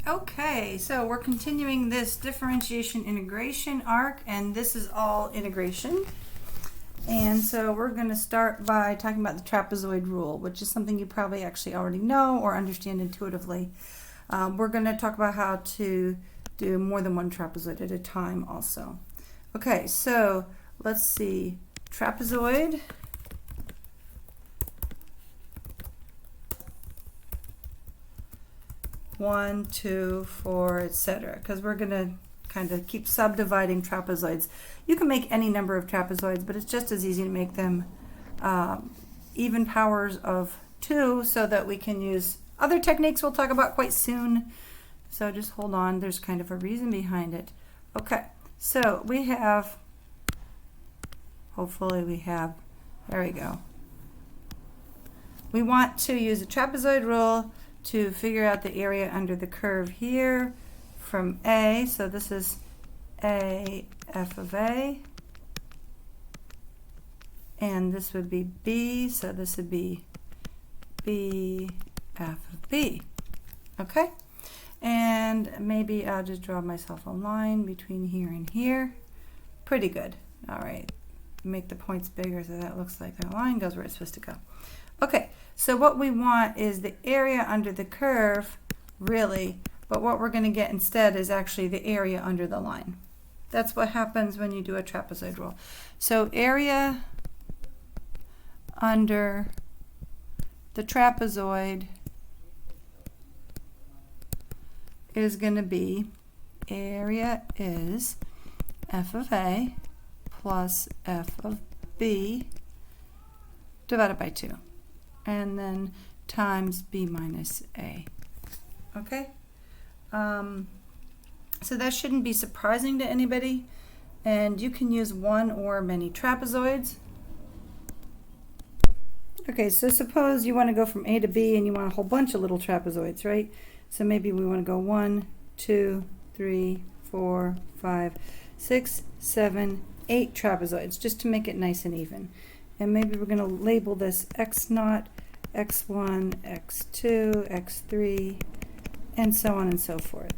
Okay, so we're continuing this differentiation integration arc, and this is all integration. And so we're going to start by talking about the trapezoid rule, which is something you probably actually already know or understand intuitively. We're going to talk about how to do more than one trapezoid at a time also. Okay, so let's see. Trapezoid. One, two, four, etc. Because we're going to kind of keep subdividing trapezoids. You can make any number of trapezoids, but it's just as easy to make them even powers of 2 so that we can use other techniques we'll talk about quite soon. So just hold on, there's kind of a reason behind it. Okay, so we have, hopefully we have, there we go. We want to use a trapezoid rule to figure out the area under the curve here from A. So this is A, f of A. And this would be B, so this would be B, f of B. Okay? And maybe I'll just draw myself a line between here and here. Pretty good. All right. Make the points bigger so that looks like that line goes where it's supposed to go. Okay, so what we want is the area under the curve, really, but what we're going to get instead is actually the area under the line. That's what happens when you do a trapezoid rule. So area under the trapezoid is going to be, area is f of A plus f of B divided by 2. And then times B minus A. Okay? So that shouldn't be surprising to anybody. And you can use one or many trapezoids. Okay, so suppose you want to go from A to B and you want a whole bunch of little trapezoids, right? So maybe we want to go 1, 2, 3, 4, 5, 6, 7, 8 trapezoids, just to make it nice and even. And maybe we're going to label this x0, x1, x2, x3, and so on and so forth.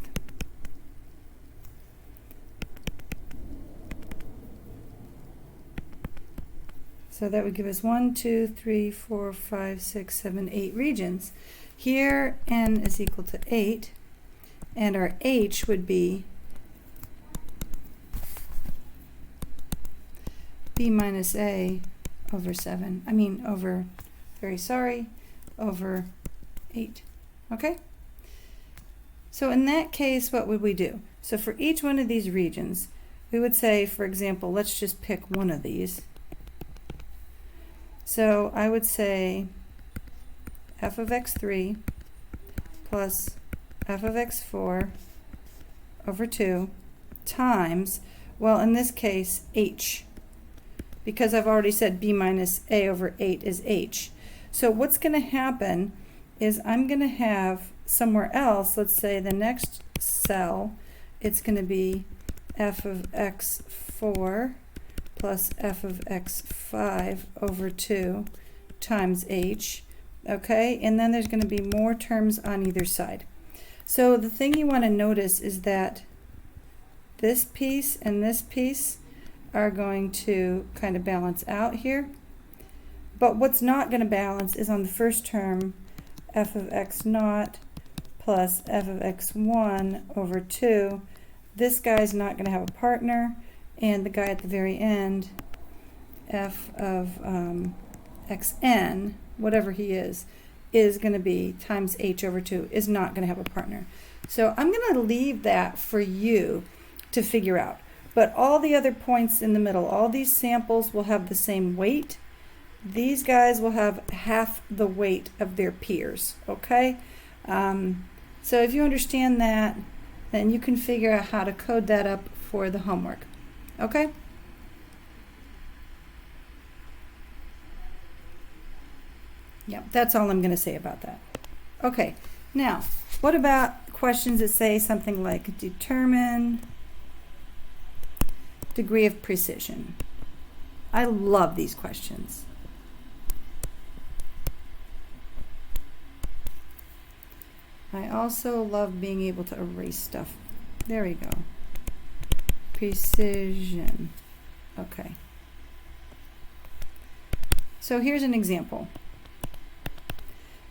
So that would give us 1, 2, 3, 4, 5, 6, 7, 8 regions. Here n is equal to 8, and our h would be b minus a over 7. I mean over, over 8. Okay? So in that case, what would we do? So for each one of these regions, we would say, for example, let's just pick one of these. So I would say f of x3 plus f of x4 over 2 times, well, in this case, h. Because I've already said b minus a over 8 is h. So what's going to happen is I'm going to have somewhere else, let's say the next cell, it's going to be f of x4 plus f of x5 over 2 times h. Okay, and then there's going to be more terms on either side. So the thing you want to notice is that this piece and this piece are going to kind of balance out here. But what's not going to balance is on the first term, f of x0 plus f of x1 over 2. This guy's not going to have a partner, and the guy at the very end, f of xn, whatever he is going to be times h over 2, is not going to have a partner. So I'm going to leave that for you to figure out. But all the other points in the middle, all these samples will have the same weight. These guys will have half the weight of their peers, okay? So if you understand that, then you can figure out how to code that up for the homework, okay? Yeah, that's all I'm going to say about that. Okay, now, what about questions that say something like determine degree of precision? I love these questions. I also love being able to erase stuff. There we go. Precision. Okay. So here's an example.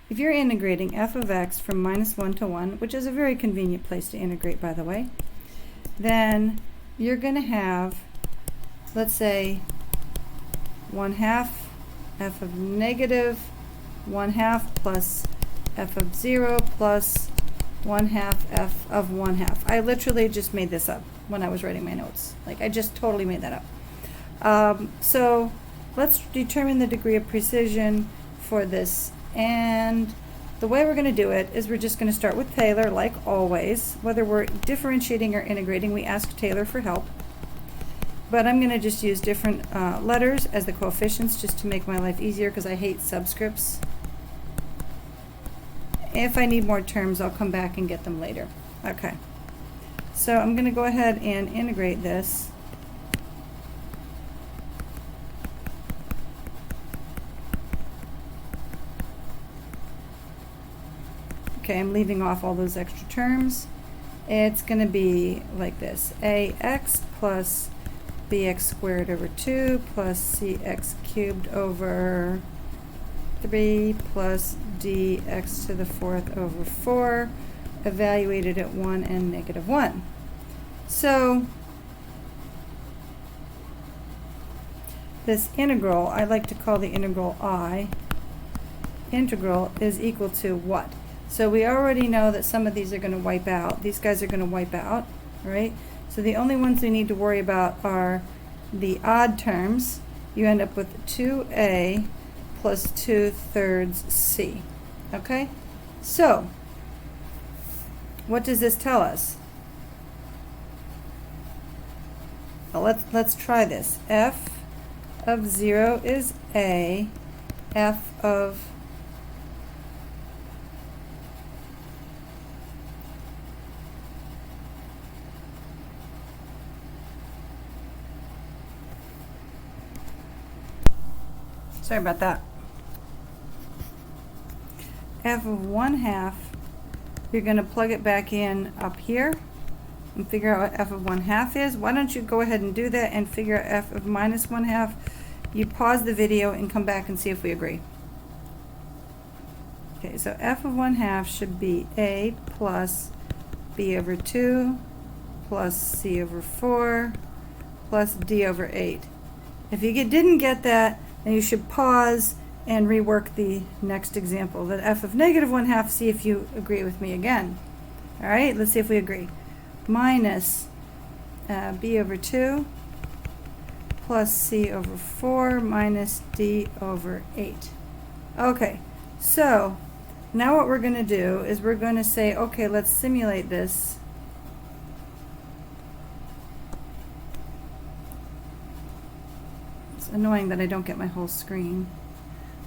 If you're integrating f of x from -1 to 1, which is a very convenient place to integrate, by the way, then you're going to have, let's say, 1/2 f of negative 1/2 plus f of 0 plus 1/2 f of 1/2. I literally just made this up when I was writing my notes. Like, I just totally made that up. So let's determine the degree of precision for this. And the way we're going to do it is we're just going to start with Taylor, like always. Whether we're differentiating or integrating, we ask Taylor for help. But I'm going to just use different letters as the coefficients just to make my life easier, because I hate subscripts. If I need more terms, I'll come back and get them later. Okay. So I'm going to go ahead and integrate this. Okay, I'm leaving off all those extra terms. It's going to be like this. ax plus bx squared over 2 plus cx cubed over 3 plus dx to the 4th over 4, evaluated at 1 and -1. So this integral, I like to call the integral I, integral is equal to what? So we already know that some of these are going to wipe out. These guys are going to wipe out, right? So the only ones we need to worry about are the odd terms. You end up with 2a plus 2/3 c. Okay? So, what does this tell us? Well, let's try this. F of 0 is a, f of sorry about that. F of 1/2, you're going to plug it back in up here and figure out what f of 1/2 is. Why don't you go ahead and do that and figure out f of -1/2. You pause the video and come back and see if we agree. Okay, so f of 1/2 should be a plus b over 2 plus c over 4 plus d over 8. If you didn't get that, then you should pause and rework the next example. The f of -1/2, see if you agree with me again. All right, let's see if we agree. Minus b over 2 plus c over 4 minus d over 8. Okay, so now what we're going to do is we're going to say, okay, let's simulate this. It's annoying that I don't get my whole screen.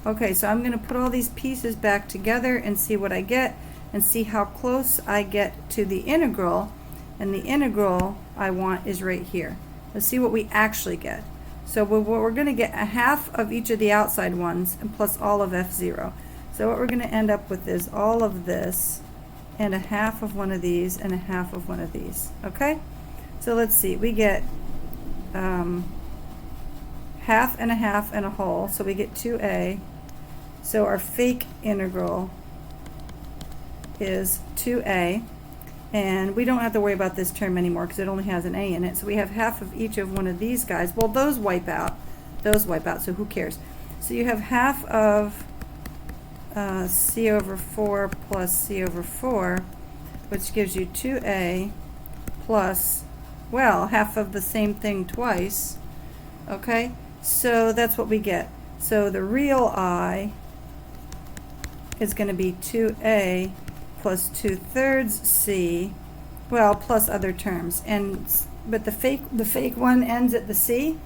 Okay, so I'm going to put all these pieces back together and see what I get and see how close I get to the integral. And the integral I want is right here. Let's see what we actually get. So we're going to get 1/2 of each of the outside ones and plus all of f0. So what we're going to end up with is all of this and 1/2 of one of these and 1/2 of one of these. Okay? So let's see. We get 1/2 and 1/2 and a whole. So we get 2a. So our fake integral is 2a. And we don't have to worry about this term anymore because it only has an a in it. So we have 1/2 of each of one of these guys. Well, those wipe out. Those wipe out, so who cares? So you have 1/2 of c over 4 plus c over 4, which gives you 2a plus, well, 1/2 of the same thing twice. Okay? So that's what we get. So the real I is going to be 2a plus 2/3 c, well, plus other terms, but the fake one ends at the c.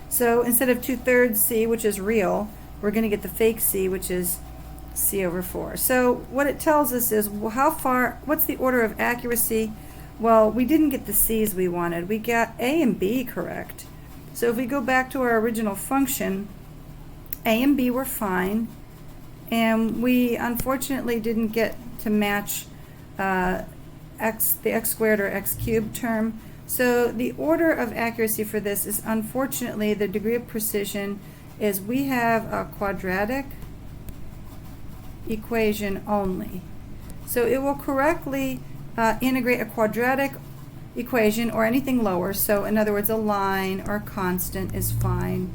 So instead of 2/3 c, which is real, we're going to get the fake c, which is c over 4. So what it tells us is, well, how far, what's the order of accuracy? Well, we didn't get the c's we wanted. We got a and b correct. So if we go back to our original function, a and b were fine, and we unfortunately didn't get to match the x squared or x cubed term. So the order of accuracy for this is, unfortunately, the degree of precision is we have a quadratic equation only. So it will correctly integrate a quadratic equation or anything lower. So in other words, a line or a constant is fine.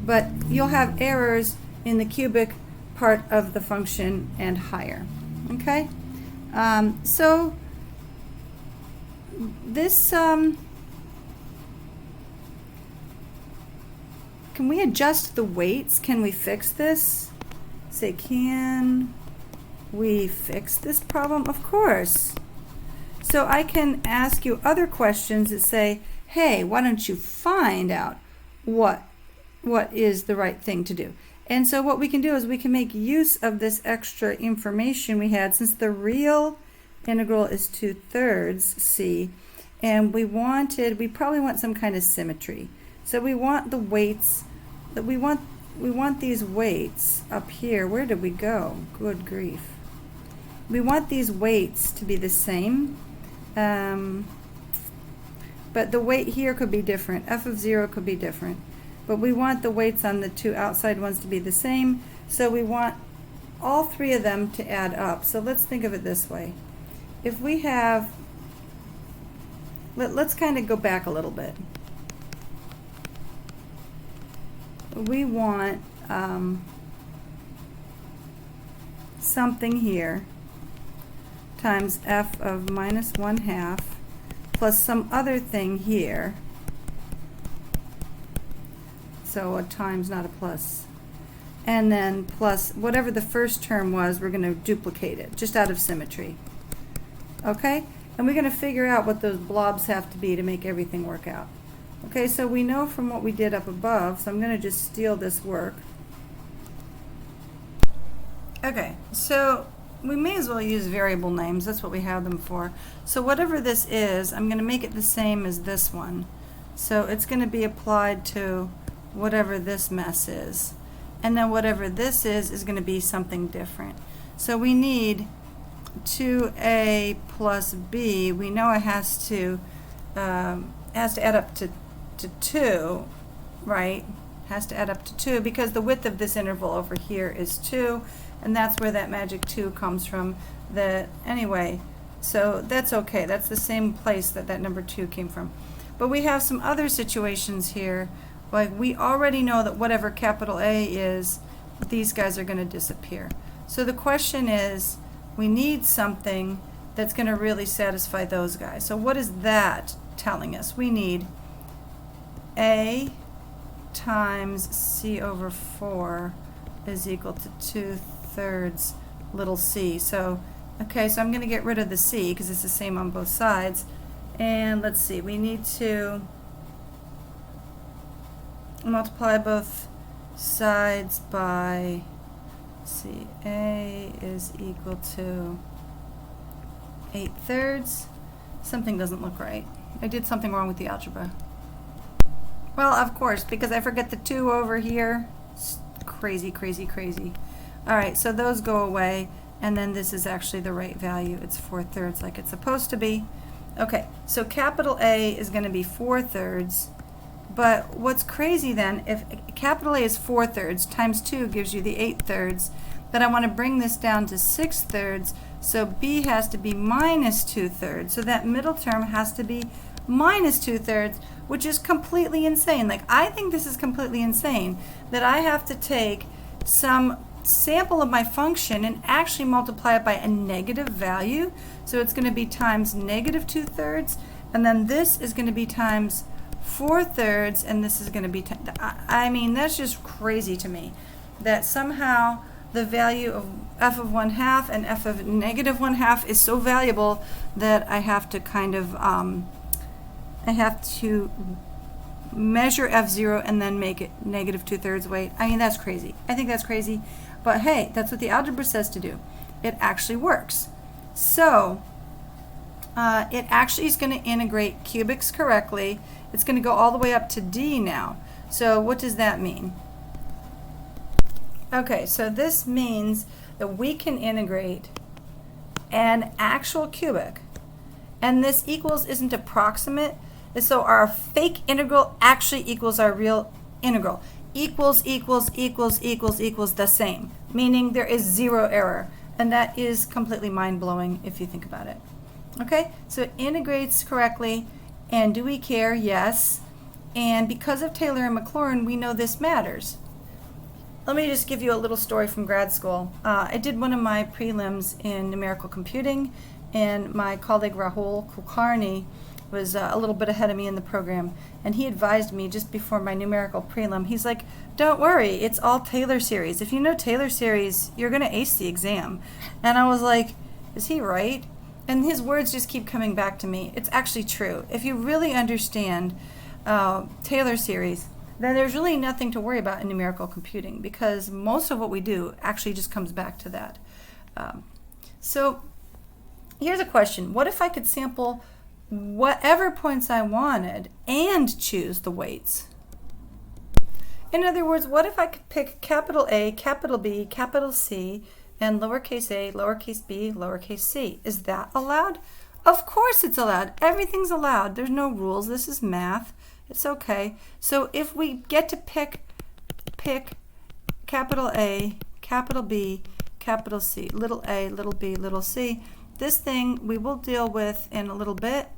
But you'll have errors in the cubic part of the function and higher. Okay? So this, can we adjust the weights? Can we fix this? Say, can we fix this problem? Of course. So I can ask you other questions that say, hey, why don't you find out what is the right thing to do? And so what we can do is we can make use of this extra information we had, since the real integral is 2/3 c, and we probably want some kind of symmetry. So we want the weights, we want these weights up here. Where did we go? Good grief. We want these weights to be the same, but the weight here could be different. F of 0 could be different. But we want the weights on the two outside ones to be the same, so we want all three of them to add up. So let's think of it this way. If we have, let's kind of go back a little bit. We want something here times f of minus 1/2 plus some other thing here. So a times, not a plus. And then plus whatever the first term was, we're going to duplicate it, just out of symmetry. Okay? And we're going to figure out what those blobs have to be to make everything work out. Okay, so we know from what we did up above, so I'm going to just steal this work. Okay, so we may as well use variable names. That's what we have them for. So whatever this is, I'm going to make it the same as this one. So it's going to be applied to whatever this mess is. And then whatever this is going to be something different. So we need 2a plus b. We know it has to add up to 2, right? Has to add up to 2 because the width of this interval over here is 2, and that's where that magic 2 comes from. Anyway, so that's okay. That's the same place that that number 2 came from. But we have some other situations here. Like, we already know that whatever capital A is, these guys are going to disappear. So the question is, we need something that's going to really satisfy those guys. So what is that telling us? We need A times c over 4 is equal to 2/3 little c. So, okay, so I'm going to get rid of the c because it's the same on both sides. And let's see, we need to multiply both sides by, see, A is equal to 8/3. Something doesn't look right. I did something wrong with the algebra. Well, of course, because I forget the 2 over here. It's crazy, crazy, crazy. All right, so those go away, and then this is actually the right value. It's 4/3 like it's supposed to be. Okay, so capital A is going to be 4/3. But what's crazy then, if capital A is 4/3 times 2 gives you the 8/3, then I want to bring this down to 6/3, so B has to be minus 2/3. So that middle term has to be minus 2/3, which is completely insane. Like, I think this is completely insane that I have to take some sample of my function and actually multiply it by a negative value. So it's going to be times negative 2/3, and then this is going to be times 4/3, and this is going to be, I mean, that's just crazy to me, that somehow the value of f of 1/2 and f of negative 1/2 is so valuable that I have to kind of, I have to measure f0 and then make it negative 2/3 weight. I mean, that's crazy. I think that's crazy, but hey, that's what the algebra says to do. It actually works. So it actually is going to integrate cubics correctly. It's going to go all the way up to D now. So what does that mean? Okay, so this means that we can integrate an actual cubic, and this equals isn't approximate, so our fake integral actually equals our real integral. Equals the same, meaning there is zero error, and that is completely mind-blowing if you think about it. Okay, so it integrates correctly, and do we care? Yes. And because of Taylor and Maclaurin, we know this matters. Let me just give you a little story from grad school. I did one of my prelims in numerical computing, and my colleague Rahul Kulkarni was a little bit ahead of me in the program, and he advised me just before my numerical prelim. He's like, don't worry, it's all Taylor series. If you know Taylor series, you're going to ace the exam. And I was like, is he right? And his words just keep coming back to me. It's actually true. If you really understand Taylor series, then there's really nothing to worry about in numerical computing, because most of what we do actually just comes back to that. So here's a question. What if I could sample whatever points I wanted and choose the weights? In other words, what if I could pick capital A, capital B, capital C, and lowercase a, lowercase b, lowercase c? Is that allowed? Of course it's allowed. Everything's allowed. There's no rules. This is math. It's okay. So if we get to pick capital A, capital B, capital C, little a, little b, little c, this thing we will deal with in a little bit.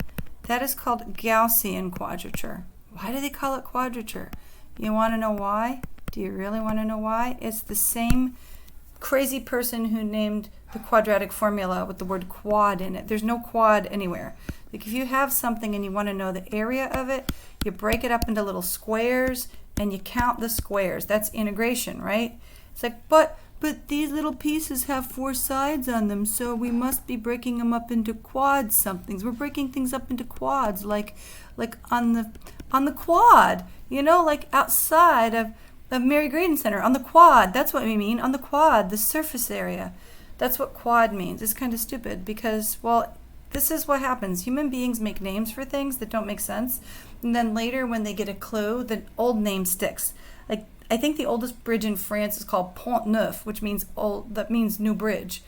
That is called Gaussian quadrature. Why do they call it quadrature? You want to know why? Do you really want to know why? It's the same crazy person who named the quadratic formula with the word quad in it. There's no quad anywhere. Like if you have something and you want to know the area of it, you break it up into little squares and you count the squares. That's integration, right? It's like, but these little pieces have 4 sides on them, so we must be breaking them up into quad somethings. We're breaking things up into quads, like on the quad, you know, like outside of Mary Graydon Center, on the quad. That's what we mean, on the quad, the surface area. That's what quad means. It's kind of stupid because, well, this is what happens. Human beings make names for things that don't make sense, and then later when they get a clue, the old name sticks. Like, I think the oldest bridge in France is called Pont Neuf, which means old, that means new bridge.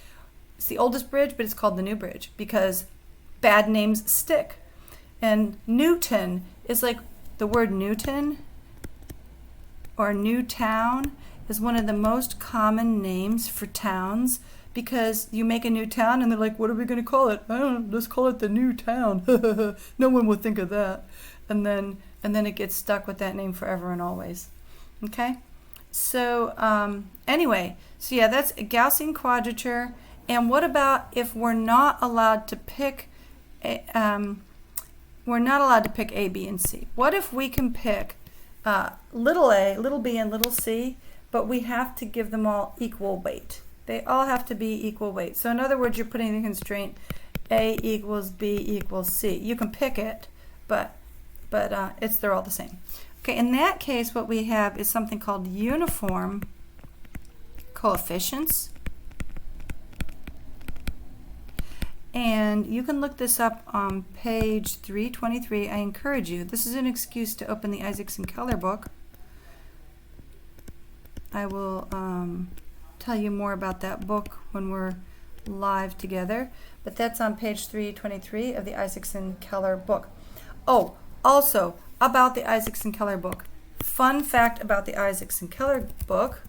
It's the oldest bridge, but it's called the new bridge because bad names stick. And Newton is like the word Newton or Newtown is one of the most common names for towns, because you make a new town and they're like, what are we going to call it? I don't know, let's call it the new town. No one would think of that. And then it gets stuck with that name forever and always. Okay, so anyway, so yeah, that's a Gaussian quadrature. And what about if we're not allowed to pick A, B, and C? What if we can pick little a, little b, and little c, but we have to give them all equal weight? They all have to be equal weight. So in other words, you're putting the constraint A equals B equals C. You can pick it, but they're all the same. Okay, in that case, what we have is something called uniform coefficients. And you can look this up on page 323. I encourage you. This is an excuse to open the Isaacson-Keller book. I will tell you more about that book when we're live together. But that's on page 323 of the Isaacson-Keller book. Oh, also, about the Isaacson-Keller book. Fun fact about the Isaacson-Keller book.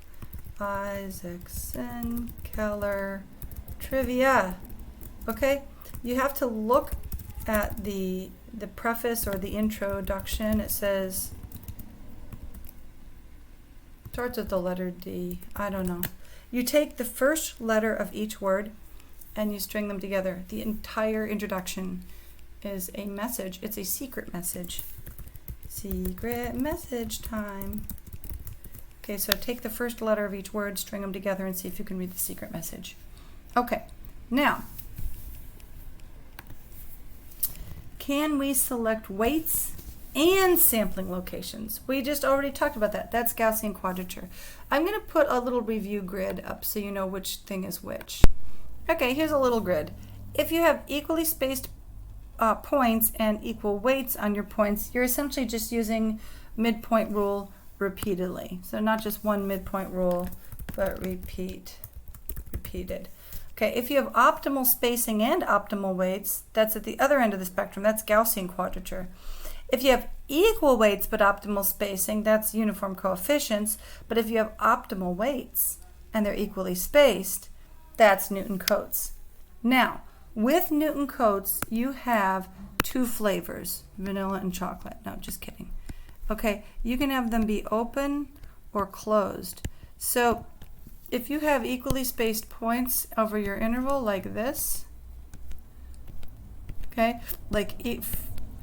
Isaacson-Keller trivia. Okay, you have to look at the preface or the introduction. It says, starts with the letter D. I don't know. You take the first letter of each word and you string them together. The entire introduction is a message. It's a secret message. Secret message time. Okay, so take the first letter of each word, string them together, and see if you can read the secret message. Okay, now, can we select weights and sampling locations? We just already talked about that. That's Gaussian quadrature. I'm going to put a little review grid up so you know which thing is which. Okay, here's a little grid. If you have equally spaced points and equal weights on your points, you're essentially just using midpoint rule repeatedly. So not just one midpoint rule, but repeated. Okay, if you have optimal spacing and optimal weights, that's at the other end of the spectrum. That's Gaussian quadrature. If you have equal weights but optimal spacing, that's uniform coefficients. But if you have optimal weights and they're equally spaced, that's Newton-Cotes. Now, with Newton-Cotes, you have two flavors, vanilla and chocolate. No, just kidding. Okay, you can have them be open or closed. So if you have equally spaced points over your interval like this, okay, like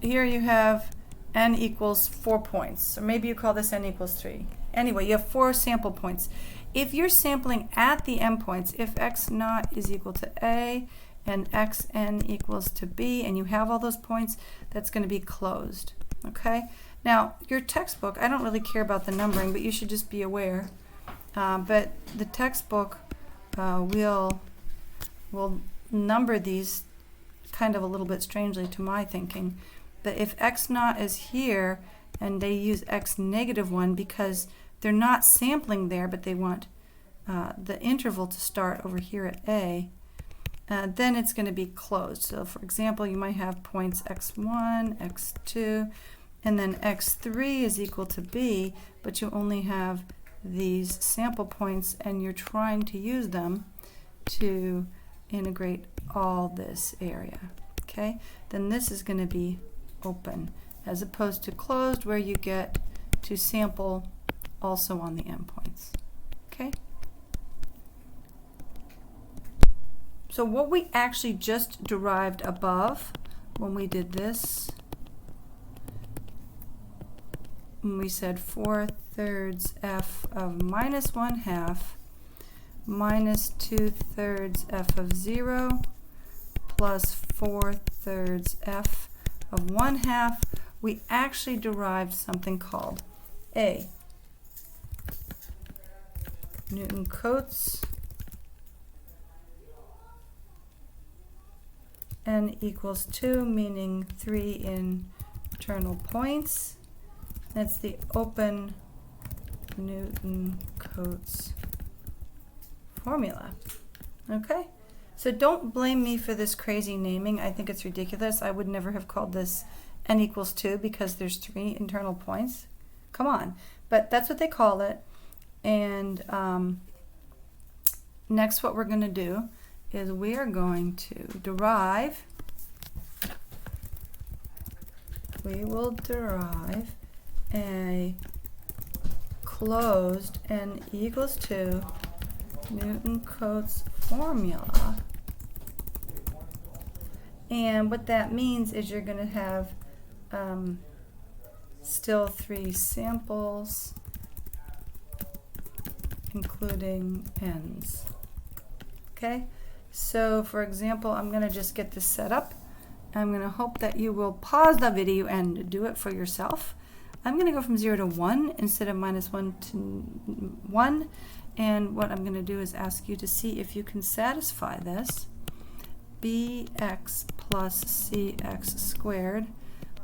here you have n equals 4 points, or maybe you call this n equals 3. Anyway, you have 4 sample points. If you're sampling at the endpoints, if x naught is equal to a and xn equals to b, and you have all those points, that's going to be closed. Okay? Now, your textbook, I don't really care about the numbering, but you should just be aware. But the textbook will number these kind of a little bit strangely to my thinking. But if x naught is here, and they use x negative 1 because they're not sampling there, but they want the interval to start over here at a, then it's going to be closed. So for example, you might have points x1, x2, and then x3 is equal to b, but you only have these sample points and you're trying to use them to integrate all this area. Okay, then this is going to be open as opposed to closed, where you get to sample also on the endpoints. Okay, so what we actually just derived above when we did this, when we said 4/3 f of minus 1/2 minus 2/3 f of 0 plus 4/3 f of 1/2, we actually derived something called a Newton-Cotes n equals 2, meaning 3 internal points. That's the open Newton-Cotes formula. Okay? So don't blame me for this crazy naming. I think it's ridiculous. I would never have called this n equals 2 because there's 3 internal points. Come on. But that's what they call it. And next what we're going to do is we are going to derive, we will derive a closed n equals 2 Newton-Cotes formula. And what that means is you're going to have still 3 samples, including n's. Okay, so for example, I'm going to just get this set up. I'm going to hope that you will pause the video and do it for yourself. I'm going to go from 0 to 1 instead of minus 1 to 1. And what I'm going to do is ask you to see if you can satisfy this. bx plus cx squared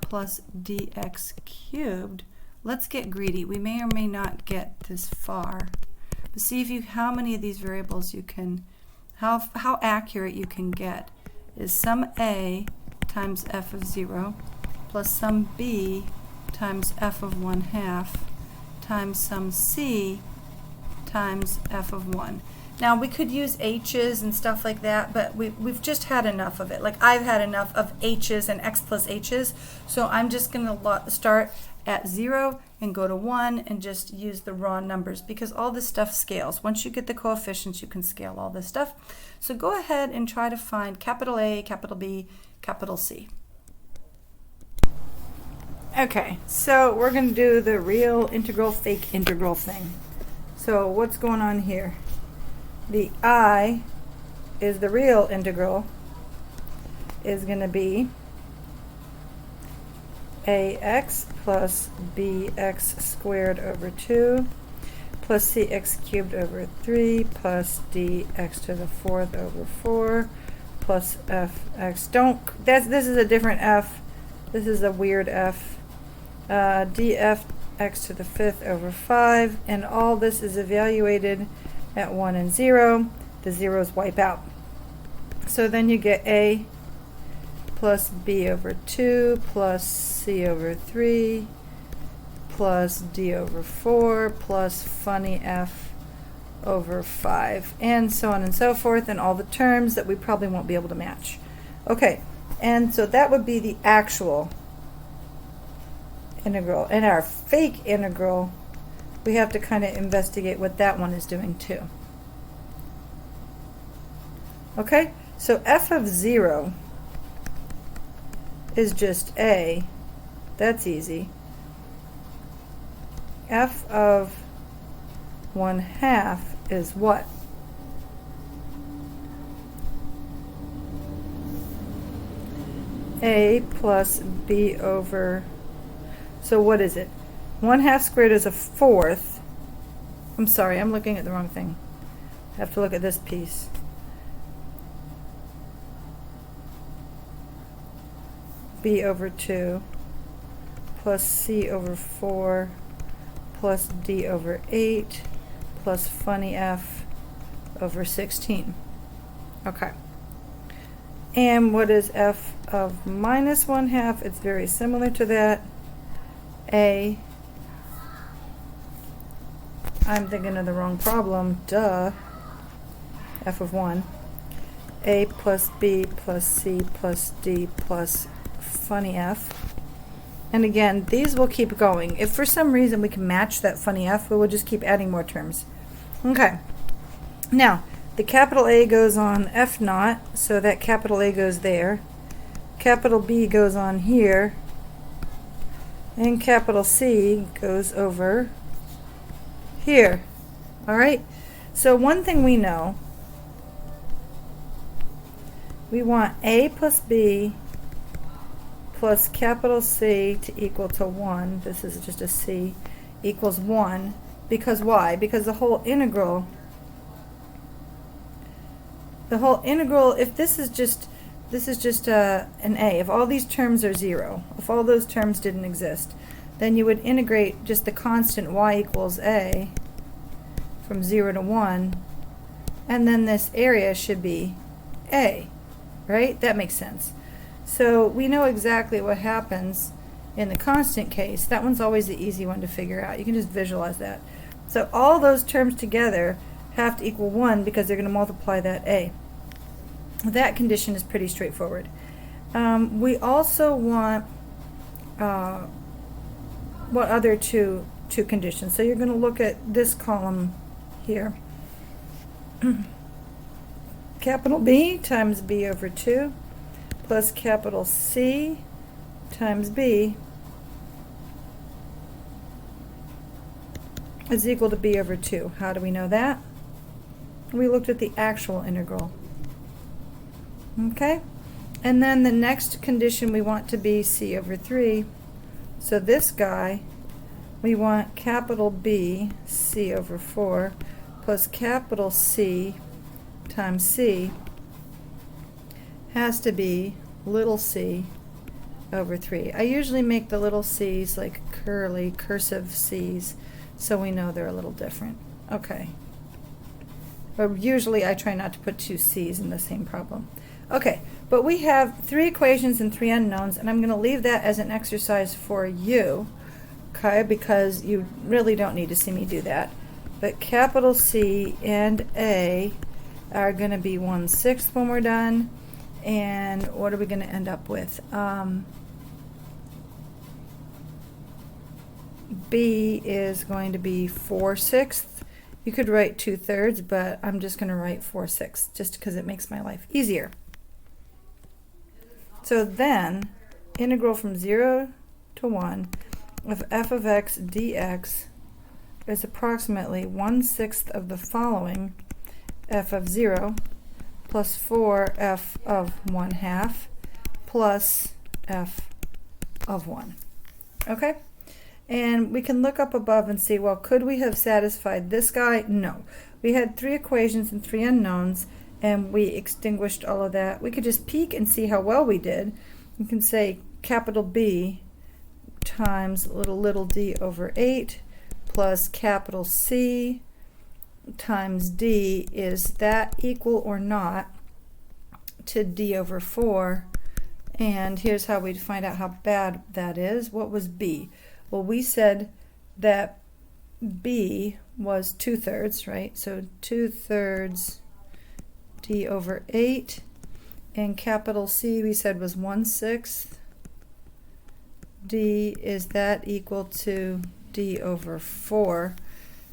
plus dx cubed. Let's get greedy. We may or may not get this far. But see if you how many of these variables you can, how accurate you can get. Is some a times f of 0 plus some b times f of 1/2 times some c times f of 1. Now we could use h's and stuff like that, but we've just had enough of it. Like I've had enough of h's and x plus h's, so I'm just going to start at 0 and go to 1 and just use the raw numbers, because all this stuff scales. Once you get the coefficients, you can scale all this stuff. So go ahead and try to find capital A, capital B, capital C. Okay, so we're going to do the real integral, fake integral thing. So what's going on here? The I is the real integral is going to be ax plus bx squared over 2 plus cx cubed over 3 plus dx to the 4th over 4 plus fx. This is a different f. This is a weird f. Df x to the 5th over 5, and all this is evaluated at 1 and 0. The zeros wipe out. So then you get A plus B over 2 plus C over 3 plus D over 4 plus funny F over 5, and so on and so forth, and all the terms that we probably won't be able to match. Okay, and so that would be the actual integral. And our fake integral, we have to kind of investigate what that one is doing too. Okay, so f of 0 is just a. That's easy. F of 1/2 is what? A plus B over, so what is it? 1/2 squared is a 4th. I'm sorry, I'm looking at the wrong thing. I have to look at this piece. B over 2 plus C over 4 plus D over 8 plus funny F over 16. Okay. And what is F of minus 1/2? It's very similar to that. A. I'm thinking of the wrong problem. Duh. F of 1. A plus B plus C plus D plus funny F. And again, these will keep going. If for some reason we can match that funny F, we will just keep adding more terms. Okay. Now, the capital A goes on F naught, so that capital A goes there. Capital B goes on here. And capital C goes over here. All right? So one thing we know, we want A plus B plus capital C to equal to 1. This is just a C equals 1. Because why? Because the whole integral, if this is just an A, if all these terms are 0, if all those terms didn't exist, then you would integrate just the constant y equals A from 0 to 1, and then this area should be A, right? That makes sense. So we know exactly what happens in the constant case. That one's always the easy one to figure out. You can just visualize that. So all those terms together have to equal 1 because they're going to multiply that A. That condition is pretty straightforward. We also want what other two conditions? So you're going to look at this column here. Capital B times B over 2 plus capital C times B is equal to B over 2. How do we know that? We looked at the actual integral. Okay? And then the next condition we want to be C over 3. So this guy, we want capital B, C over 4, plus capital C times C has to be little c over 3. I usually make the little c's like curly, cursive c's, so we know they're a little different. Okay. But usually I try not to put two c's in the same problem. Okay, but we have 3 equations and 3 unknowns, and I'm going to leave that as an exercise for you, okay, because you really don't need to see me do that. But capital C and A are going to be 1/6 when we're done. And what are we going to end up with? B is going to be 4/6. You could write 2/3, but I'm just going to write 4/6 just because it makes my life easier. So then, integral from 0 to 1 of f of x dx is approximately 1/6 of the following: f of 0 plus 4f of 1/2 plus f of 1. Okay? And we can look up above and see, well, could we have satisfied this guy? No. We had 3 equations and 3 unknowns, and we extinguished all of that. We could just peek and see how well we did. You can say capital B times little d over 8 plus capital C times D, is that equal or not to d over 4. And here's how we'd find out how bad that is. What was b? Well, we said that b was 2/3, right? So 2/3 d over 8. And capital C we said was 1/6 d. Is that equal to d over 4?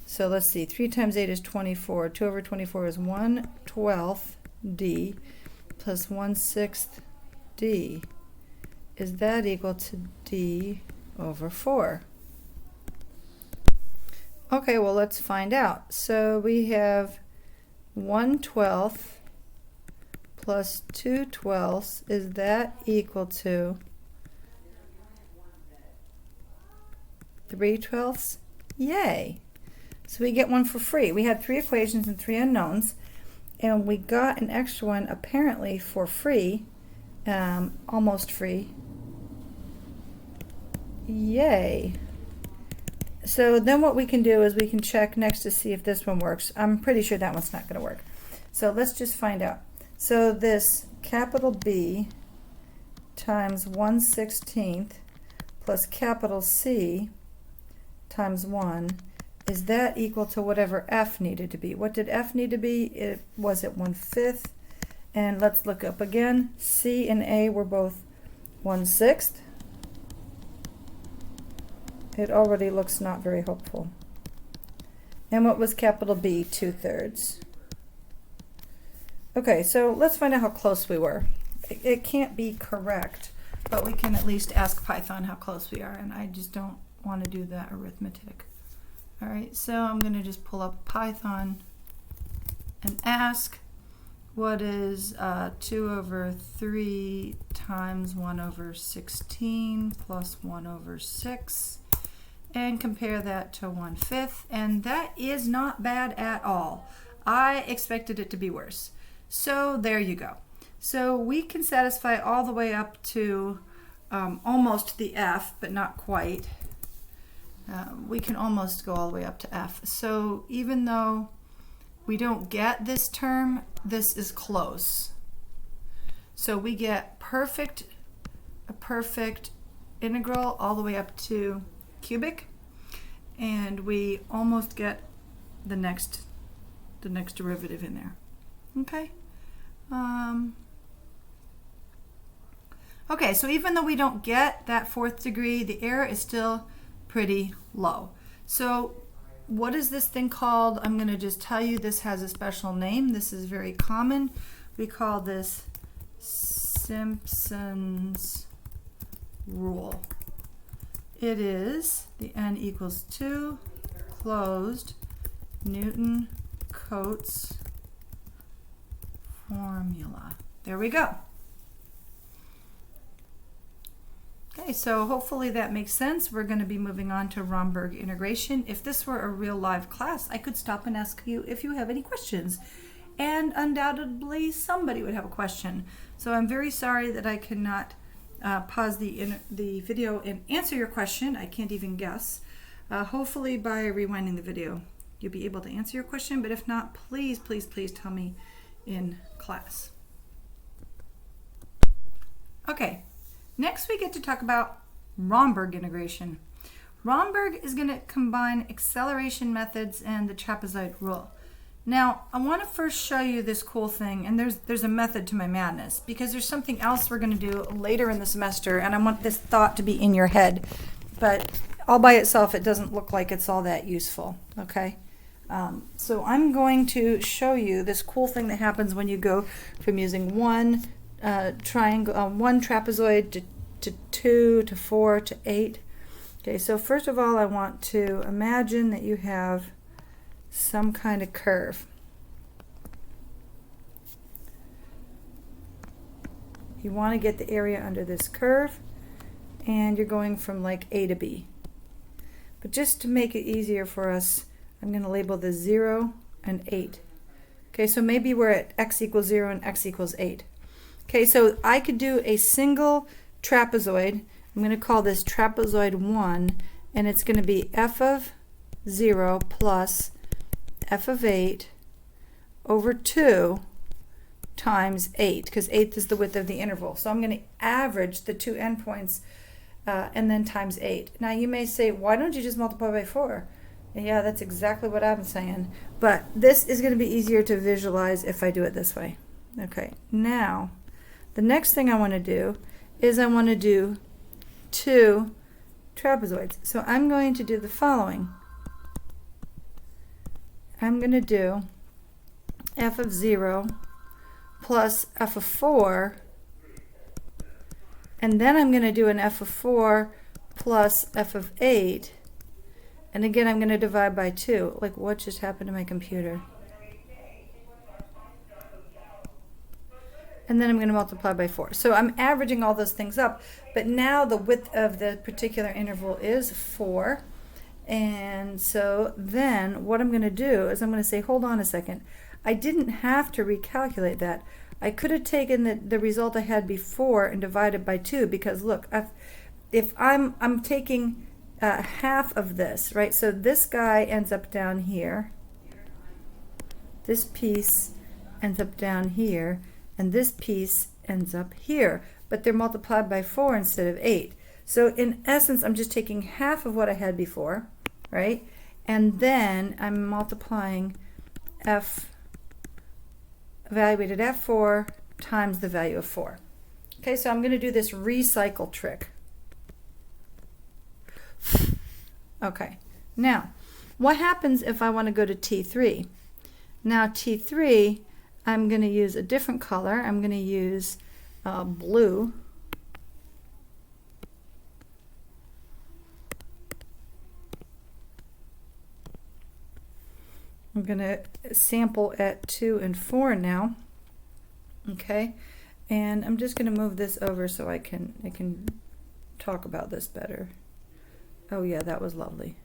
So let's see, 3 times 8 is 24. 2 over 24 is 1/12 d plus 1/6 d. Is that equal to d over 4? Okay, well, let's find out. So we have 1/12 plus 2/12. Is that equal to 3/12? Yay! So we get one for free. We had 3 equations and 3 unknowns, and we got an extra one apparently for free, almost free. Yay! So then what we can do is we can check next to see if this one works. I'm pretty sure that one's not going to work. So let's just find out. So this capital B times 1/16 plus capital C times 1, is that equal to whatever F needed to be? What did F need to be? Was it 1/5? And let's look up again. C and A were both 1/6. It already looks not very hopeful. And what was capital B? 2/3. Okay, so let's find out how close we were. It can't be correct, but we can at least ask Python how close we are, and I just don't want to do that arithmetic. All right, so I'm going to just pull up Python and ask, what is 2 over 3 times 1 over 16 plus 1 over 6, and compare that to 1/5, and that is not bad at all. I expected it to be worse. So there you go. So we can satisfy all the way up to almost the F, but not quite. We can almost go all the way up to F. So even though we don't get this term, this is close. So we get a perfect integral all the way up to cubic, and we almost get the next derivative in there. Okay. Okay, so even though we don't get that 4th degree, the error is still pretty low. So what is this thing called? I'm going to just tell you this has a special name. This is very common. We call this Simpson's rule. It is the n equals 2 closed Newton-Cotes formula. There we go. Okay, so hopefully that makes sense. We're going to be moving on to Romberg integration. If this were a real live class, I could stop and ask you if you have any questions. And undoubtedly somebody would have a question. So I'm very sorry that I cannot pause the video and answer your question. I can't even guess. Hopefully by rewinding the video you'll be able to answer your question, but if not, please, please, please tell me in class. Okay, next we get to talk about Romberg integration. Romberg is going to combine acceleration methods and the trapezoid rule. Now, I want to first show you this cool thing, and there's a method to my madness, because there's something else we're going to do later in the semester, and I want this thought to be in your head, but all by itself it doesn't look like it's all that useful, okay? So I'm going to show you this cool thing that happens when you go from using one trapezoid to 2 to 4 to 8. Okay, so first of all I want to imagine that you have some kind of curve. You want to get the area under this curve, and you're going from like A to B. But just to make it easier for us, I'm going to label the 0 and 8. Okay, so maybe we're at x equals 0 and x equals 8. Okay, so I could do a single trapezoid. I'm going to call this trapezoid 1, and it's going to be f of 0 plus f of 8 over 2 times 8, because 8 is the width of the interval. So I'm going to average the two endpoints and then times 8. Now you may say, why don't you just multiply by 4? Yeah, that's exactly what I'm saying. But this is going to be easier to visualize if I do it this way. Okay, now the next thing I want to do is I want to do 2 trapezoids. So I'm going to do the following. I'm going to do f of 0 plus f of 4, and then I'm going to do an f of 4 plus f of 8, and again I'm going to divide by 2. Like, what just happened to my computer? And then I'm going to multiply by 4. So I'm averaging all those things up, but now the width of the particular interval is 4. And so then what I'm going to do is I'm going to say, hold on a second. I didn't have to recalculate that. I could have taken the result I had before and divided by 2, because look, if I'm taking half of this, right? So this guy ends up down here. This piece ends up down here. And this piece ends up here. But they're multiplied by 4 instead of 8. So in essence, I'm just taking half of what I had before, right? And then I'm multiplying evaluated f4 times the value of 4. Okay, so I'm going to do this recycle trick. Okay, now what happens if I want to go to T3? Now T3, I'm going to use a different color. I'm going to use blue. I'm going to sample at 2 and 4 now. Okay, and I'm just going to move this over so I can talk about this better. Oh yeah, that was lovely.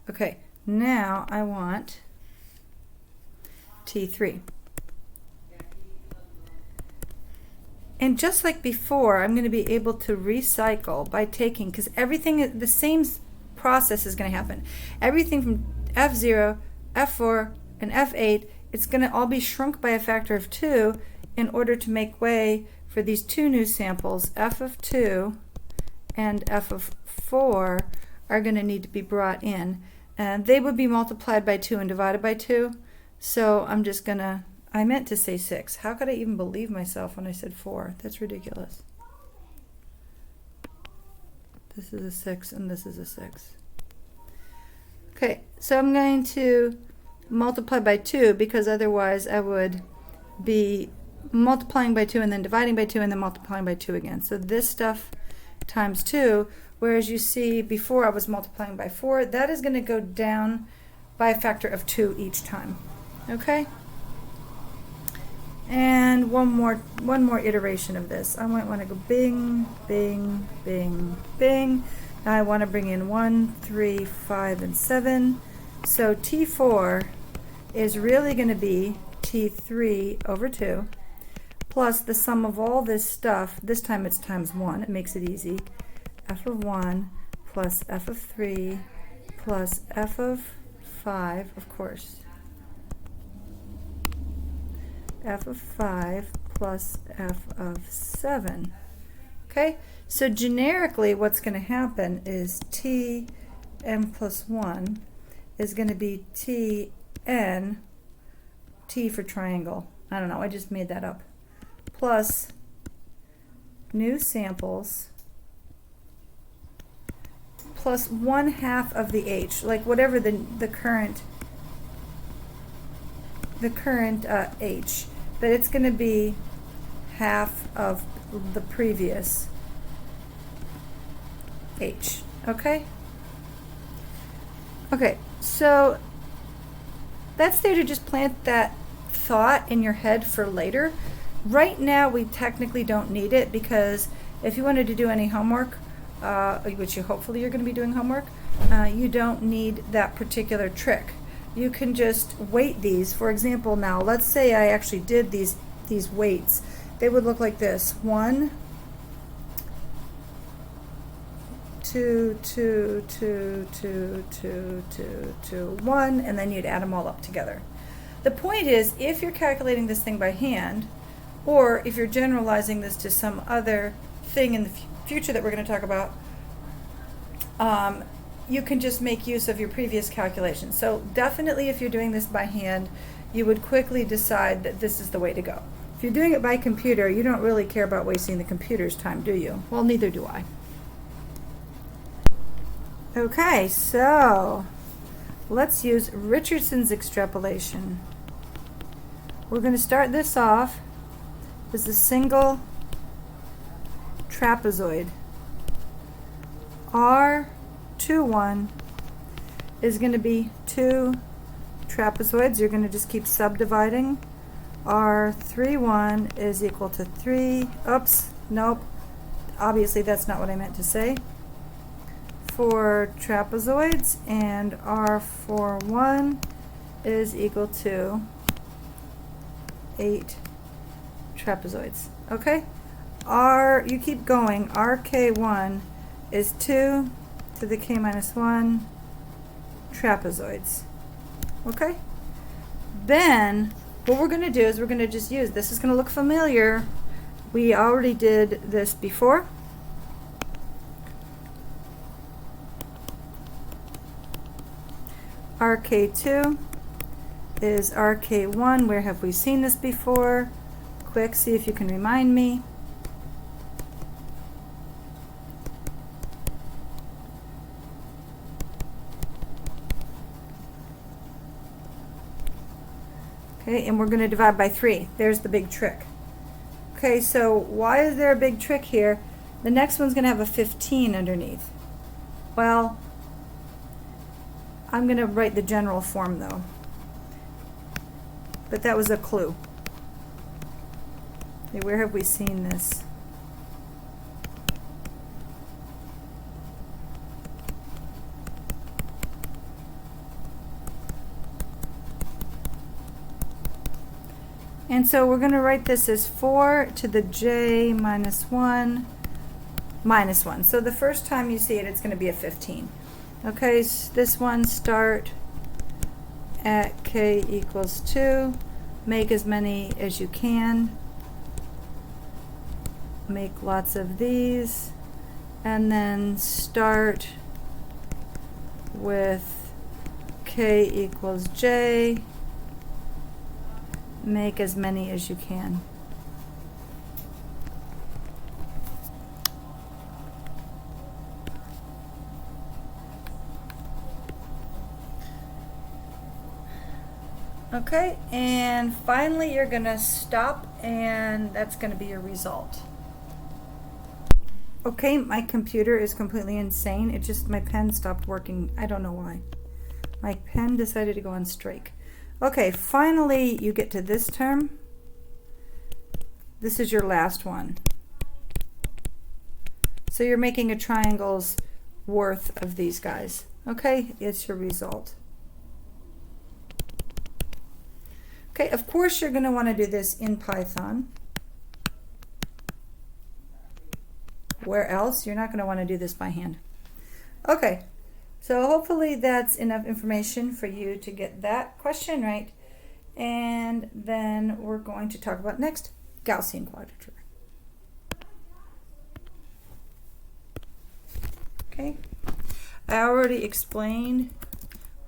Okay, now I want T3. And just like before, I'm going to be able to recycle by taking, because everything, the same process is going to happen. Everything from F0, F4, and F8, it's going to all be shrunk by a factor of 2 in order to make way for these two new samples, F of 2 and F of 4 are going to need to be brought in. And they would be multiplied by 2 and divided by 2. So I'm just going to, I meant to say 6. How could I even believe myself when I said 4? That's ridiculous. This is a 6 and this is a 6. Okay, so I'm going to multiply by 2 because otherwise I would be multiplying by 2 and then dividing by 2 and then multiplying by 2 again. So this stuff times 2, whereas you see before I was multiplying by 4, that is going to go down by a factor of 2 each time. Okay? And one more iteration of this. I might want to go bing, bing, bing, bing. Now I want to bring in 1, 3, 5, and 7. So T4 is really going to be T3 over 2 plus the sum of all this stuff. This time it's times 1. It makes it easy. F of 1 plus F of 3 plus F of 5, of course. F of 5 plus F of 7. Okay, so generically what's going to happen is Tn plus 1 is going to be Tn, T for triangle, I don't know, I just made that up, plus new samples plus 1/2 of the H, like whatever the current H, but it's going to be half of the previous H. Okay? Okay, so that's there to just plant that thought in your head for later. Right now we technically don't need it, because if you wanted to do any homework, which hopefully you're going to be doing homework, you don't need that particular trick. You can just weight these. For example, now let's say I actually did these weights. They would look like this: 1, 2, 2, 2, 2, 2, 2, 2, 2, 1, and then you'd add them all up together. The point is, if you're calculating this thing by hand, or if you're generalizing this to some other thing in the future that we're going to talk about, you can just make use of your previous calculations. So definitely if you're doing this by hand, you would quickly decide that this is the way to go. If you're doing it by computer, you don't really care about wasting the computer's time, do you? Well, neither do I. Okay, so let's use Richardson's extrapolation. We're going to start this off as a single trapezoid. R21 is going to be 2 trapezoids. You're going to just keep subdividing. R31 is equal to 3. Oops, nope. Obviously that's not what I meant to say. 4 trapezoids, and R41 is equal to 8 trapezoids. Okay? You keep going. RK1 is 2 to the k minus 1 trapezoids. Okay? Then what we're going to do is we're going to just use, this is going to look familiar. We already did this before. RK2 is RK1. Where have we seen this before? Quick, see if you can remind me. Okay, and we're going to divide by 3. There's the big trick. Okay, so why is there a big trick here? The next one's going to have a 15 underneath. Well, I'm going to write the general form though. But that was a clue. Okay, where have we seen this? And so we're going to write this as 4 to the j minus 1 minus 1. So the first time you see it, it's going to be a 15. Okay, so this one, start at k equals 2. Make as many as you can. Make lots of these. And then start with k equals j. Make as many as you can. Okay, and finally you're going to stop, and that's going to be your result. Okay, my computer is completely insane. It just, my pen stopped working. I don't know why. My pen decided to go on strike. Okay, finally you get to this term. This is your last one. So you're making a triangle's worth of these guys. Okay, it's your result. Okay, of course you're going to want to do this in Python. Where else? You're not going to want to do this by hand. Okay, so hopefully that's enough information for you to get that question right. And then we're going to talk about next, Gaussian quadrature. Okay, I already explained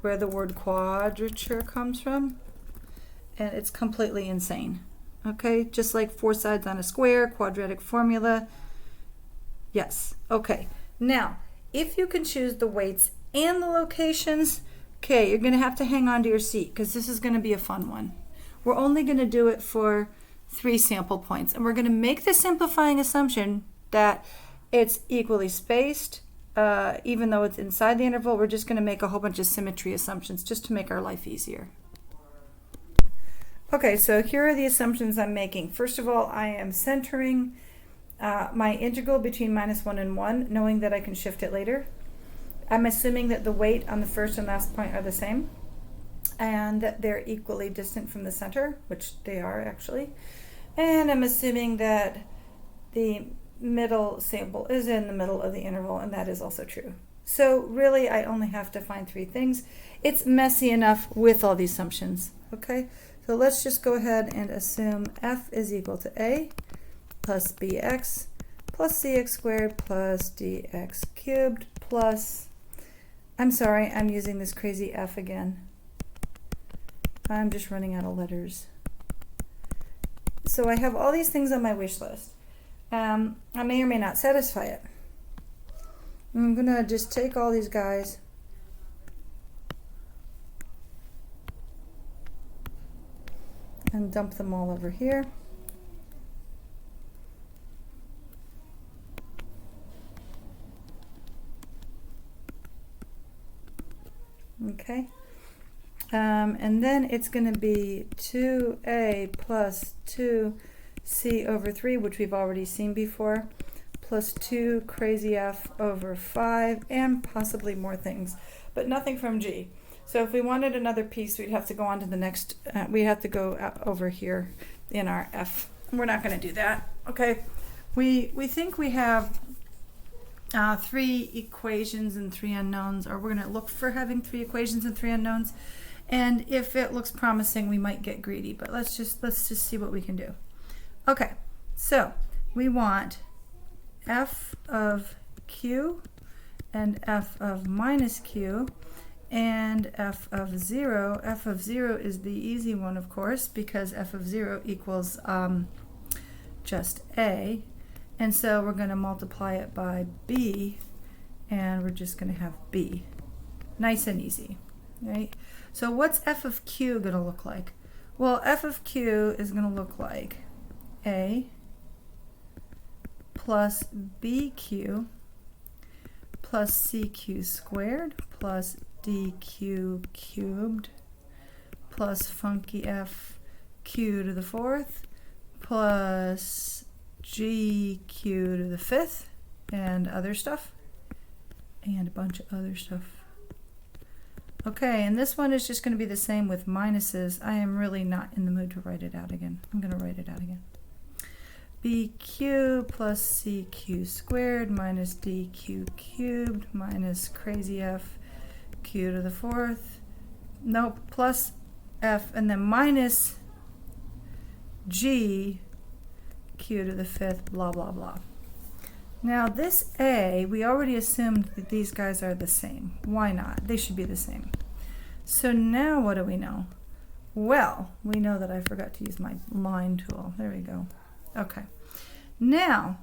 where the word quadrature comes from, and it's completely insane. Okay, just like 4 sides on a square, quadratic formula. Yes, okay. Now, if you can choose the weights and the locations, okay, you're going to have to hang on to your seat because this is going to be a fun one. We're only going to do it for 3 sample points, and we're going to make the simplifying assumption that it's equally spaced. Even though it's inside the interval, we're just going to make a whole bunch of symmetry assumptions just to make our life easier. Okay, so here are the assumptions I'm making. First of all, I am centering my integral between -1 and 1, knowing that I can shift it later. I'm assuming that the weight on the first and last point are the same, and that they're equally distant from the center, which they are actually. And I'm assuming that the middle sample is in the middle of the interval, and that is also true. So really, I only have to find three things. It's messy enough with all these assumptions, okay? So let's just go ahead and assume f is equal to a plus bx plus cx squared plus dx cubed plus, I'm sorry, I'm using this crazy f again. I'm just running out of letters. So I have all these things on my wish list. I may or may not satisfy it. I'm gonna just take all these guys and dump them all over here. Okay. And then it's going to be 2a plus 2c over 3, which we've already seen before, plus 2 crazy f over 5, and possibly more things, but nothing from g. So if we wanted another piece, we'd have to go on to the next, we have to go over here in our f. We're not going to do that. Okay, we think we have 3 equations and 3 unknowns, or we're going to look for having 3 equations and 3 unknowns. And if it looks promising, we might get greedy, but let's just see what we can do. Okay, so we want f of q and f of minus q and f of 0. F of 0 is the easy one, of course, because f of 0 equals just a. And so we're going to multiply it by b, and we're just going to have b. Nice and easy, right? So what's f of q going to look like? Well, f of q is going to look like a plus bq plus cq squared plus dq cubed plus funky f q to the 4th plus gq to the 5th and other stuff and a bunch of other stuff. Okay, and this one is just going to be the same with minuses. I am really not in the mood to write it out again. I'm going to write it out again. bq plus cq squared minus dq cubed minus crazy f q to the 4th. Nope, plus f and then minus g q to the 5th, blah, blah, blah. Now this a, we already assumed that these guys are the same. Why not? They should be the same. So now what do we know? Well, we know that I forgot to use my line tool. There we go. Okay. Now,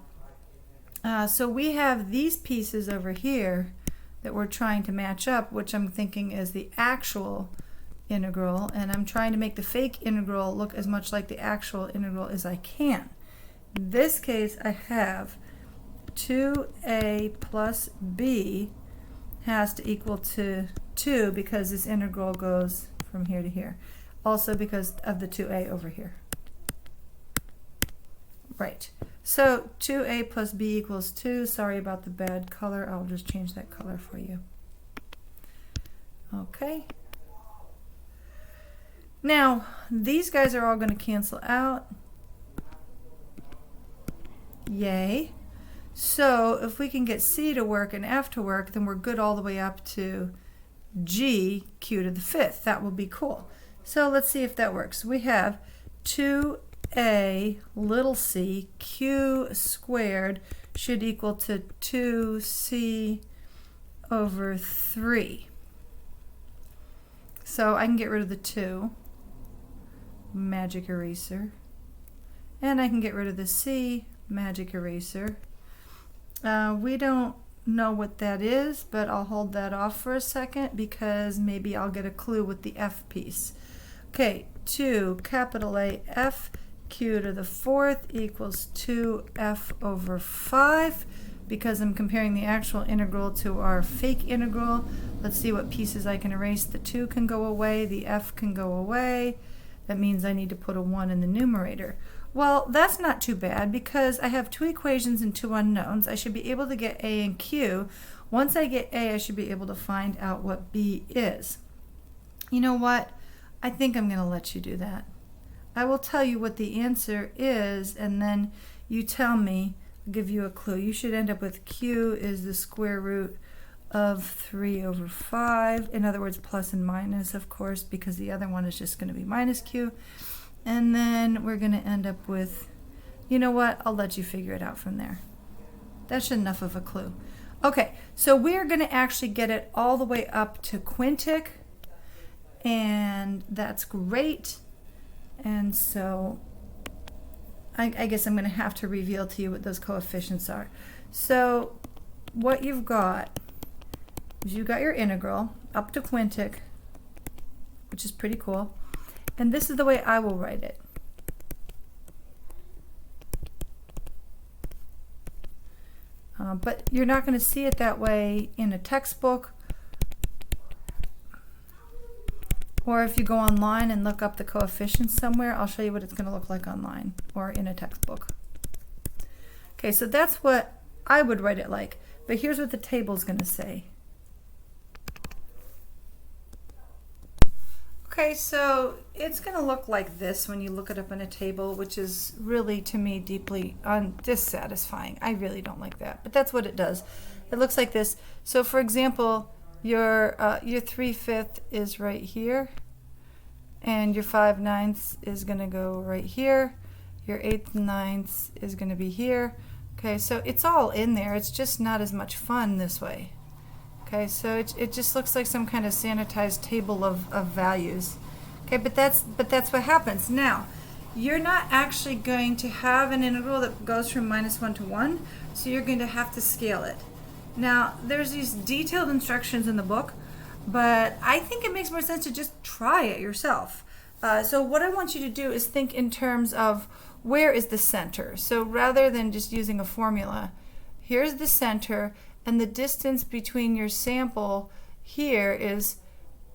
so we have these pieces over here that we're trying to match up, which I'm thinking is the actual integral, and I'm trying to make the fake integral look as much like the actual integral as I can. In this case, I have 2a plus b has to equal to 2 because this integral goes from here to here. Also because of the 2a over here. Right. So 2a plus b equals 2. Sorry about the bad color. I'll just change that color for you. Okay. Now, these guys are all going to cancel out. Yay. So if we can get c to work and f to work, then we're good all the way up to g q to the 5th. That will be cool. So let's see if that works. We have 2a little c q squared should equal to 2c over 3. So I can get rid of the 2, magic eraser, and I can get rid of the c, magic eraser. We don't know what that is, but I'll hold that off for a second because maybe I'll get a clue with the f piece. Okay, 2 capital A f q to the 4th equals 2f over 5 because I'm comparing the actual integral to our fake integral. Let's see what pieces I can erase. The 2 can go away, the f can go away. That means I need to put a 1 in the numerator. Well, that's not too bad because I have 2 equations and 2 unknowns. I should be able to get a and q. Once I get a, I should be able to find out what b is. You know what? I think I'm going to let you do that. I will tell you what the answer is, and then you tell me give you a clue. You should end up with q is the square root of 3 over 5. In other words, plus and minus, of course, because the other one is just going to be minus q. And then we're going to end up with, you know what, I'll let you figure it out from there. That's enough of a clue. Okay, so we're going to actually get it all the way up to quintic, and that's great. And so I guess I'm going to have to reveal to you what those coefficients are. So what you've got is you've got your integral up to quintic, which is pretty cool. And this is the way I will write it. But you're not going to see it that way in a textbook, or if you go online and look up the coefficients somewhere. I'll show you what it's going to look like online or in a textbook. Okay, so that's what I would write it like, but here's what the table is going to say. Okay, so it's going to look like this when you look it up in a table, which is really, to me, deeply dissatisfying. I really don't like that, but that's what it does. It looks like this. So, for example, your 3/5 is right here, and your 5/9 is going to go right here. Your 8/9 is going to be here. Okay, so it's all in there. It's just not as much fun this way. Okay, so it just looks like some kind of sanitized table of values. Okay, but that's what happens. Now, you're not actually going to have an integral that goes from -1 to 1, so you're going to have to scale it. Now, there's these detailed instructions in the book, but I think it makes more sense to just try it yourself. So what I want you to do is think in terms of where is the center. So rather than just using a formula, here's the center, and the distance between your sample here is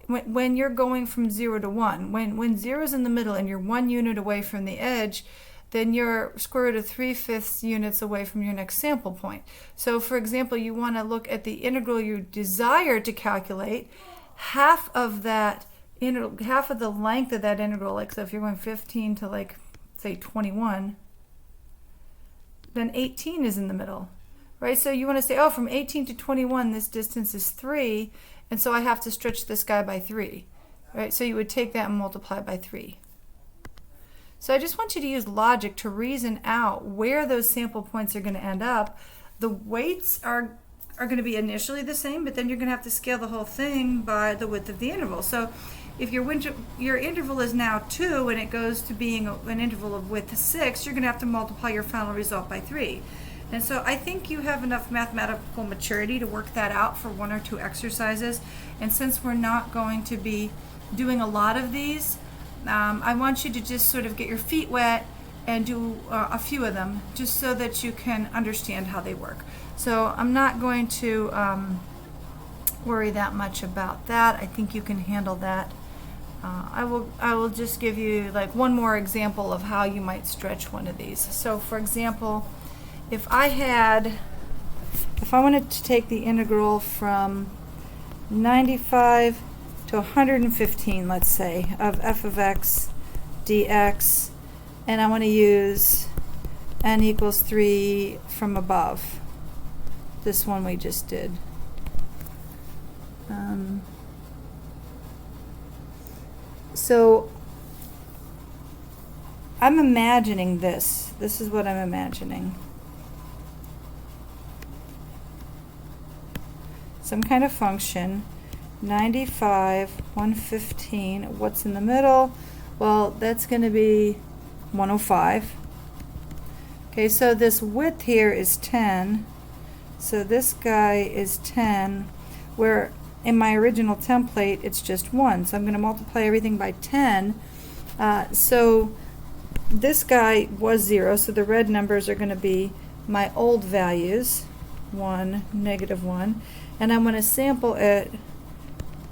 when you're going from 0 to 1. When 0 is in the middle and you're 1 unit away from the edge, then you're square root of 3/5 units away from your next sample point. So for example, you want to look at the integral you desire to calculate. Half of that integral, half of the length of that integral, like so if you're going 15 to like say 21, then 18 is in the middle. Right, so you want to say, oh, from 18 to 21, this distance is 3, and so I have to stretch this guy by 3. Right, so you would take that and multiply by 3. So I just want you to use logic to reason out where those sample points are going to end up. The weights are going to be initially the same, but then you're going to have to scale the whole thing by the width of the interval. So if your interval is now 2 and it goes to being an interval of width 6, you're going to have to multiply your final result by 3. And so I think you have enough mathematical maturity to work that out for 1 or 2 exercises. And since we're not going to be doing a lot of these, I want you to just sort of get your feet wet and do a few of them just so that you can understand how they work. So I'm not going to worry that much about that. I think you can handle that. I will just give you like one more example of how you might stretch one of these. So for example, if I wanted to take the integral from 95 to 115, let's say, of f of x dx, and I want to use n equals 3 from above, this one we just did. So I'm imagining this. This is what I'm imagining. Some kind of function, 95, 115, what's in the middle? Well, that's going to be 105. Okay, so this width here is 10. So this guy is 10, where in my original template it's just 1. So I'm going to multiply everything by 10. So this guy was 0, so the red numbers are going to be my old values, 1, -1. And I'm going to sample at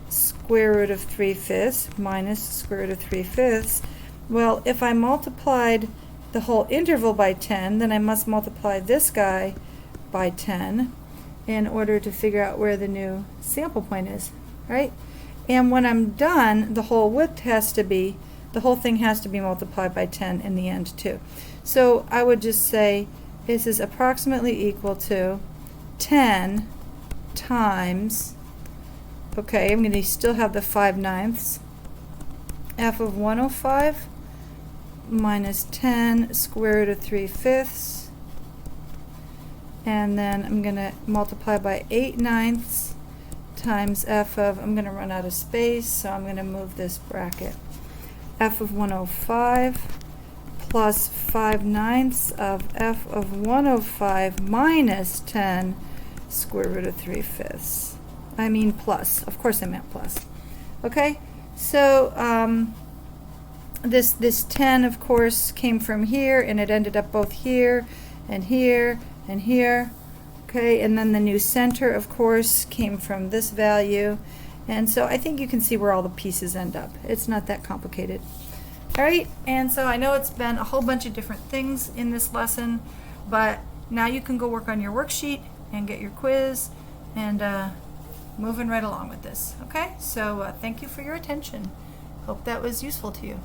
square root of 3/5 minus square root of 3/5. Well, if I multiplied the whole interval by 10, then I must multiply this guy by 10 in order to figure out where the new sample point is, right? And when I'm done, the whole width has to be, the whole thing has to be multiplied by 10 in the end too. So I would just say this is approximately equal to 10 times, okay, I'm going to still have the 5/9 f of 105 minus 10 square root of 3/5, and then I'm going to multiply by 8/9 times f of, I'm going to run out of space, so I'm going to move this bracket, f of 105 plus 5/9 of f of 105 minus 10 square root of 3/5. I mean plus, of course I meant plus. Okay, so this 10 of course came from here, and it ended up both here and here and here. Okay, and then the new center of course came from this value, and so I think you can see where all the pieces end up. It's not that complicated. Alright, and so I know it's been a whole bunch of different things in this lesson, but now you can go work on your worksheet and get your quiz and moving right along with this. Okay, so thank you for your attention. Hope that was useful to you.